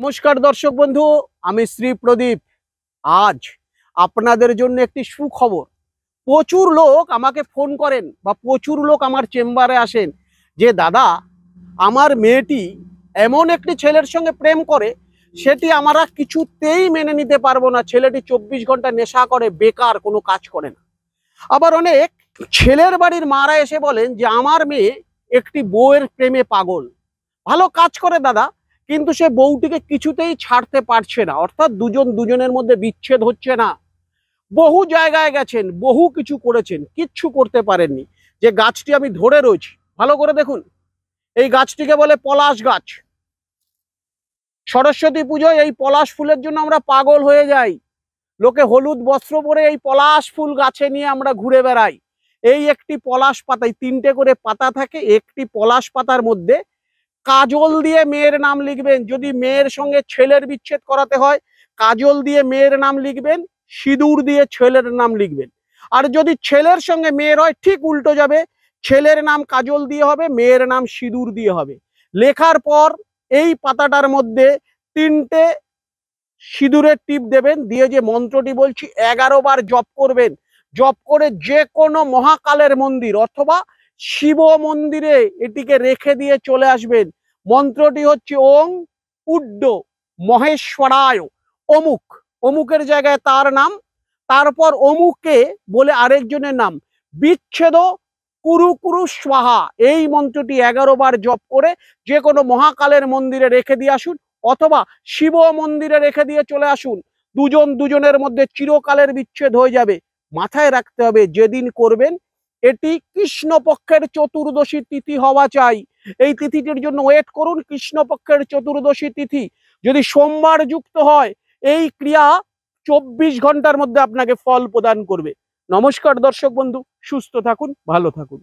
নমস্কার দর্শক বন্ধু, আমি শ্রী প্রদীপ। আজ আপনাদের জন্য একটি সুখবর। প্রচুর লোক আমাকে ফোন করেন বা প্রচুর লোক আমার চেম্বারে আসেন যে দাদা, আমার মেয়েটি এমন একটি ছেলের সঙ্গে প্রেম করে, সেটি আমরা কিছুতেই মেনে নিতে পারবো না। ছেলেটি 24 ঘন্টা নেশা করে, বেকার, কোনো কাজ করে না। আবার অনেক ছেলের বাড়ির মারা এসে বলেন যে আমার মেয়ে একটি বউয়ের প্রেমে পাগল, ভালো কাজ করে দাদা, কিন্তু সে বউটিকে কিছুতেই ছাড়তে পারছে না, অর্থাৎ দুজন দুজনের মধ্যে বিচ্ছেদ হচ্ছে না। বহু জায়গায় গেছেন, বহু কিছু করেছেন, কিচ্ছু করতে পারেননি। যে গাছটি আমি ধরে রয়েছি, ভালো করে দেখুন, এই গাছটিকে বলে পলাশ গাছ। সরস্বতী পুজোয় এই পলাশ ফুলের জন্য আমরা পাগল হয়ে যাই। লোকে হলুদ বস্ত্র পরে এই পলাশ ফুল গাছে নিয়ে আমরা ঘুরে বেড়াই। এই একটি পলাশ পাতায় 3টে করে পাতা থাকে। একটি পলাশ পাতার মধ্যে কাজল দিয়ে মেয়ের নাম লিখবেন। যদি মেয়ের সঙ্গে ছেলের বিচ্ছেদ করাতে হয়, কাজল দিয়ে মেয়ের নাম লিখবেন, সিঁদুর দিয়ে ছেলের নাম লিখবেন। আর যদি ছেলের সঙ্গে মেয়ের হয়, ঠিক উল্টো যাবে, ছেলের নাম কাজল দিয়ে হবে, মেয়ের নাম সিঁদুর দিয়ে হবে। লেখার পর এই পাতাটার মধ্যে 3টে সিঁদুরের টিপ দেবেন, দিয়ে যে মন্ত্রটি বলছি 11 বার জপ করবেন। জপ করে যে কোনো মহাকালের মন্দির অথবা শিব মন্দিরে এটিকে রেখে দিয়ে চলে আসবেন। মন্ত্রটি হচ্ছে ওং উড্ড মহেশ্বরায় অমুক, অমুকের জায়গায় তার নাম, তারপর অমুকে বলে আরেকজনের নাম, বিচ্ছেদ কুরু কুরু স্বাহা। এই মন্ত্রটি 11 বার জপ করে যে কোনো মহাকালের মন্দিরে রেখে দিয়ে আসুন, অথবা শিব মন্দিরে রেখে দিয়ে চলে আসুন। দুজন দুজনের মধ্যে চিরকালের বিচ্ছেদ হয়ে যাবে। মাথায় রাখতে হবে, যেদিন করবেন এটি কৃষ্ণপক্ষের চতুর্দশী তিথি হওয়া চাই। এই তিথিটির জন্য ওয়েট করুন। কৃষ্ণপক্ষের চতুর্দশী তিথি যদি সোমবার যুক্ত হয়, এই ক্রিয়া 24 ঘন্টার মধ্যে আপনাকে ফল প্রদান করবে। নমস্কার দর্শক বন্ধু, সুস্থ থাকুন, ভালো থাকুন।